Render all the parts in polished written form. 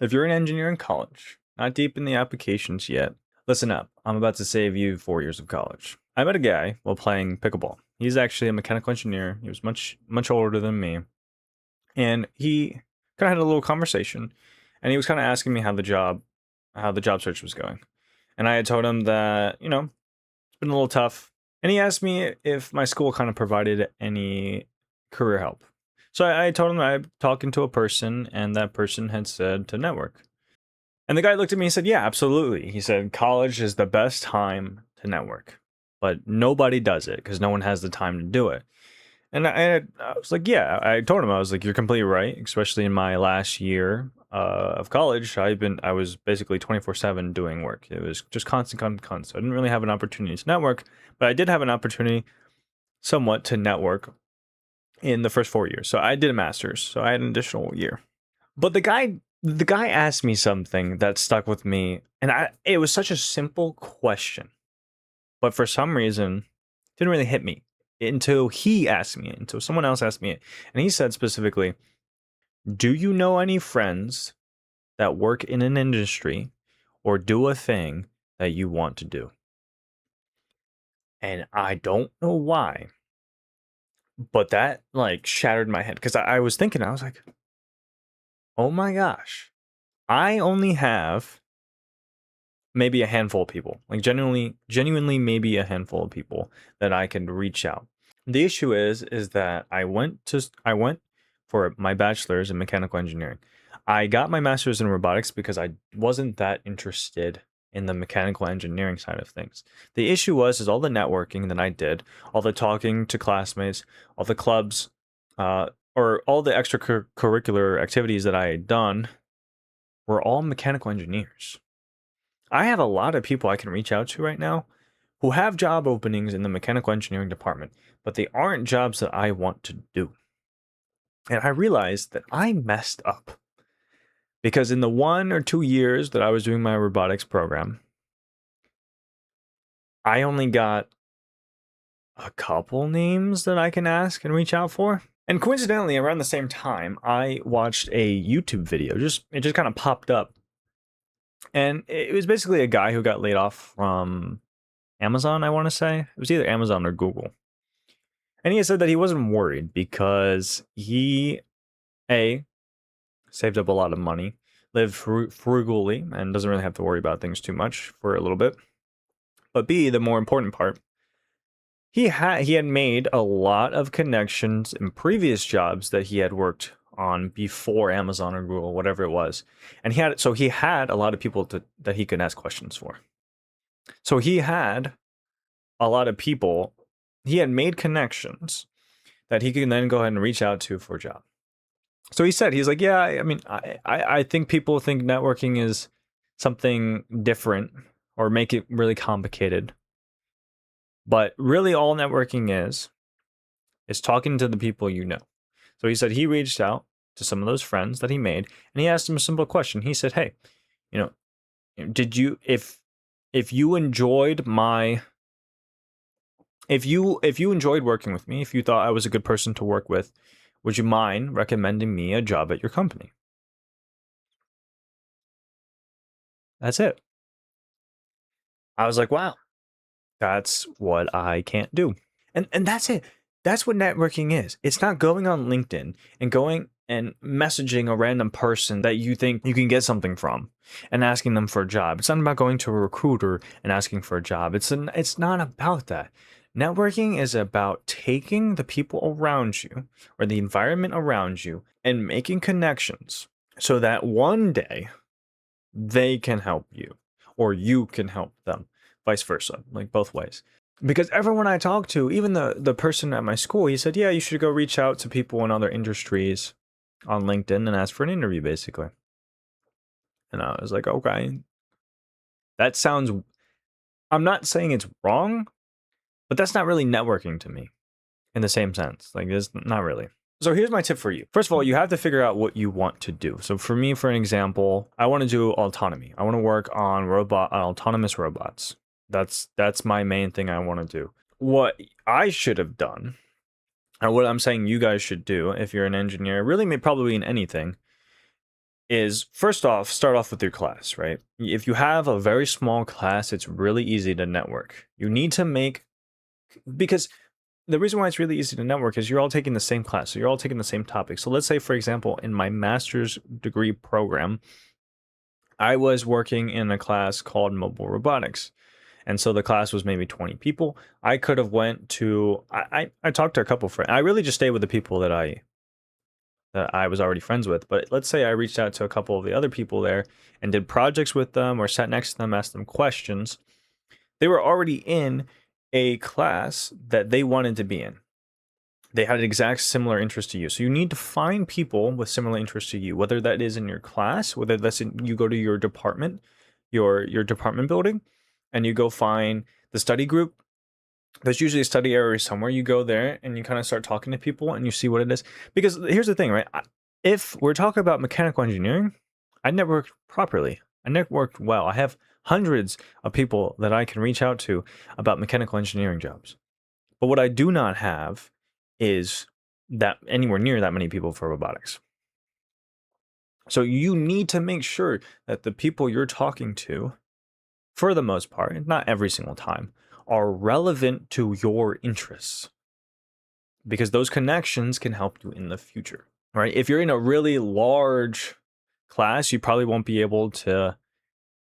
If you're an engineer in college, not deep in the applications yet, listen up. I'm about to save you 4 years of college. I met a guy while playing pickleball. He's actually a mechanical engineer. He was much older than me, and he kind of had a little conversation, and he was kind of asking me how the job search was going. And I had told him that it's been a little tough, and he asked me if my school kind of provided any career help. So I told him that I'm talking to a person, and that person had said to network. And the guy looked at me and said, "Yeah, absolutely." He said, "College is the best time to network, but nobody does it because no one has the time to do it." And I was like, "Yeah." I told him, I was like, "You're completely right." Especially in my last year of college, I was basically 24/7 doing work. It was just constant. So I didn't really have an opportunity to network, but I did have an opportunity somewhat to network in the first 4 years. So I did a master's, so I had an additional year. But the guy asked me something that stuck with me, and it was such a simple question, but for some reason it didn't really hit me until someone else asked me it. And he said specifically, "Do you know any friends that work in an industry or do a thing that you want to do?" And I don't know why, but that like shattered my head because I was thinking, I was like, "Oh my gosh, I only have maybe a handful of people, like genuinely maybe a handful of people that I can reach out." The issue is that I went for my bachelor's in mechanical engineering. I got my master's in robotics because I wasn't that interested in the mechanical engineering side of things. The issue is all the networking that I did, all the talking to classmates, all the clubs, or all the extracurricular activities that I had done were all mechanical engineers. I have a lot of people I can reach out to right now who have job openings in the mechanical engineering department, but they aren't jobs that I want to do. And I realized that I messed up because in the 1 or 2 years that I was doing my robotics program, I only got a couple names that I can ask and reach out for. And coincidentally, around the same time, I watched a YouTube video. It just kind of popped up. And it was basically a guy who got laid off from Amazon, I want to say. It was either Amazon or Google. And he said that he wasn't worried because he, A, saved up a lot of money, lived frugally, and doesn't really have to worry about things too much for a little bit. But B, the more important part, he had made a lot of connections in previous jobs that he had worked on before Amazon or Google, whatever it was. And he had a lot of people that he could ask questions for. So he had a lot of people, he had made connections that he could then go ahead and reach out to for a job. So he said, he's like, "Yeah, I mean, I think people think networking is something different or make it really complicated. But really all networking is talking to the people you know." So he said he reached out to some of those friends that he made, and he asked them a simple question. He said, "Hey, you know, did you if you enjoyed my if you enjoyed working with me, if you thought I was a good person to work with, would you mind recommending me a job at your company?" That's it. I was like, "Wow, that's what I can't do." And that's it. That's what networking is. It's not going on LinkedIn and going and messaging a random person that you think you can get something from and asking them for a job. It's not about going to a recruiter and asking for a job. It's not about that. Networking is about taking the people around you or the environment around you and making connections so that one day they can help you or you can help them, vice versa, like both ways. Because everyone I talked to, even the person at my school, he said, "Yeah, you should go reach out to people in other industries on LinkedIn and ask for an interview," basically. And I was like, "Okay, that sounds, I'm not saying it's wrong, but that's not really networking to me in the same sense. Like, it's not really." So here's my tip for you. First of all, you have to figure out what you want to do. So for me, for an example, I want to do autonomy. I want to work on autonomous robots. That's my main thing I want to do. What I should have done, and what I'm saying you guys should do if you're an engineer, really probably in anything, is first off, start off with your class, right? If you have a very small class, it's really easy to network. You need to make, because the reason why it's really easy to network is you're all taking the same class, so you're all taking the same topic. So let's say, for example, in my master's degree program, I was working in a class called mobile robotics. And so the class was maybe 20 people. I could have went to I talked to a couple friends. I really just stayed with the people that I was already friends with. But let's say I reached out to a couple of the other people there and did projects with them or sat next to them, asked them questions. They were already in a class that they wanted to be in. They had an exact similar interest to you. So you need to find people with similar interests to you, whether that is in your class, whether that's in, you go to your department, your department building, and you go find the study group. There's usually a study area somewhere. You go there and you kind of start talking to people and you see what it is. Because here's the thing, right? If we're talking about mechanical engineering, I networked properly. I networked well. I have hundreds of people that I can reach out to about mechanical engineering jobs. But what I do not have is that anywhere near that many people for robotics. So you need to make sure that the people you're talking to, for the most part, not every single time, are relevant to your interests, because those connections can help you in the future, right? If you're in a really large class, you probably won't be able to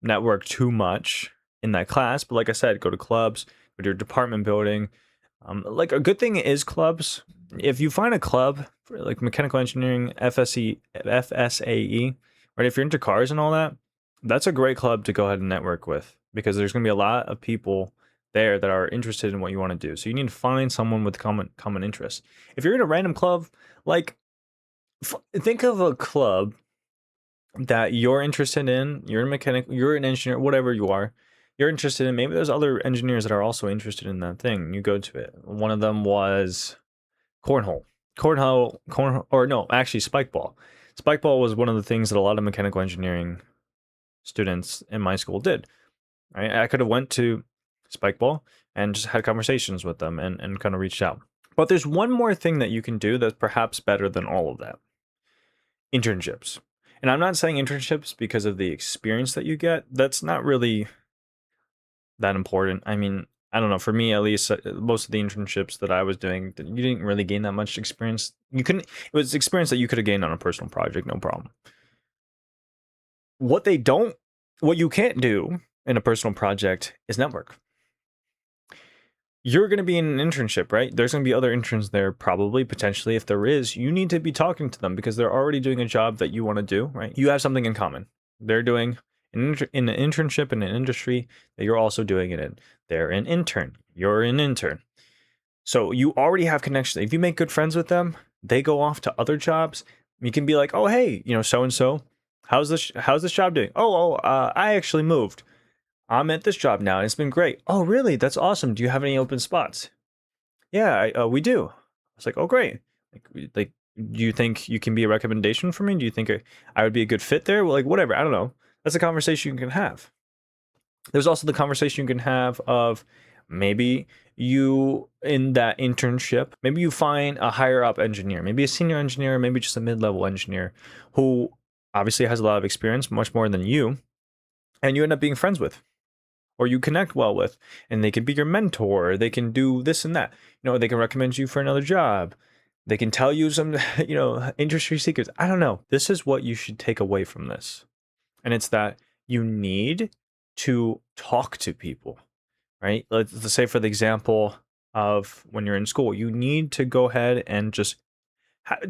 network too much in that class. But like I said, go to clubs, go to your department building. Like a good thing is clubs. If you find a club for like mechanical engineering, FSAE, right? If you're into cars and all that, that's a great club to go ahead and network with, because there's going to be a lot of people there that are interested in what you want to do. So you need to find someone with common interests. If you're in a random club, like think of a club that you're interested in, you're a mechanic, you're an engineer, whatever you are, you're interested in. Maybe there's other engineers that are also interested in that thing. You go to it. One of them was cornhole. Cornhole, or no, actually spikeball. Spikeball was one of the things that a lot of mechanical engineering students in my school did. Right? I could have went to spikeball and just had conversations with them and kind of reached out. But there's one more thing that you can do that's perhaps better than all of that. Internships. And I'm not saying internships because of the experience that you get. That's not really that important. I mean, I don't know. For me, at least, most of the internships that I was doing, you didn't really gain that much experience. You couldn't. It was experience that you could have gained on a personal project, no problem. What they don't, what you can't do in a personal project is network. You're going to be in an internship, right? There's going to be other interns there, probably, potentially. If there is, you need to be talking to them because they're already doing a job that you want to do, right? You have something in common. They're doing in an internship in an industry that you're also doing it in. They're an intern. You're an intern. So you already have connections. If you make good friends with them, they go off to other jobs. You can be like, oh, hey, so and so, how's this job doing? I actually moved. I'm at this job now and it's been great. Oh, really? That's awesome. Do you have any open spots? Yeah, we do. I was like, oh, great. Like, do you think you can be a recommendation for me? Do you think I would be a good fit there? Well, like, whatever. I don't know. That's a conversation you can have. There's also the conversation you can have of maybe you in that internship, maybe you find a higher up engineer, maybe a senior engineer, maybe just a mid-level engineer who obviously has a lot of experience, much more than you, and you end up being friends with, or you connect well with, and they can be your mentor. They can do this and that. They can recommend you for another job. They can tell you some, industry secrets. I don't know. This is what you should take away from this. And it's that you need to talk to people, right? Let's say, for the example of when you're in school, you need to go ahead and just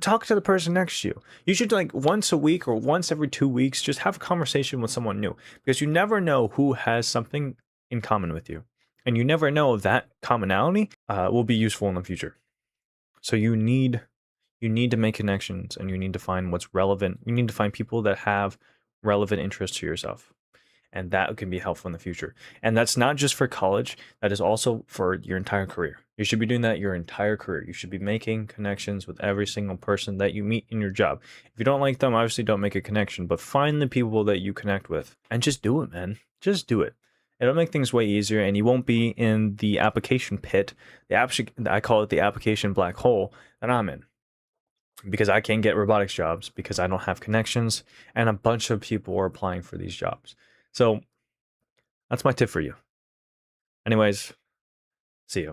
talk to the person next to you. You should, like, once a week or once every 2 weeks, just have a conversation with someone new, because you never know who has something in common with you, and you never know if that commonality will be useful in the future. So you need to make connections, and you need to find what's relevant. You need to find people that have relevant interests to yourself, and that can be helpful in the future. And that's not just for college, that is also for your entire career. You should be doing that your entire career. You should be making connections with every single person that you meet in your job. If you don't like them, obviously don't make a connection, but find the people that you connect with and just do it, man. Just do it. It'll make things way easier, and you won't be in the application pit. I call it the application black hole that I'm in. because I can't get robotics jobs because I don't have connections, and a bunch of people are applying for these jobs. So that's my tip for you. Anyways, see you.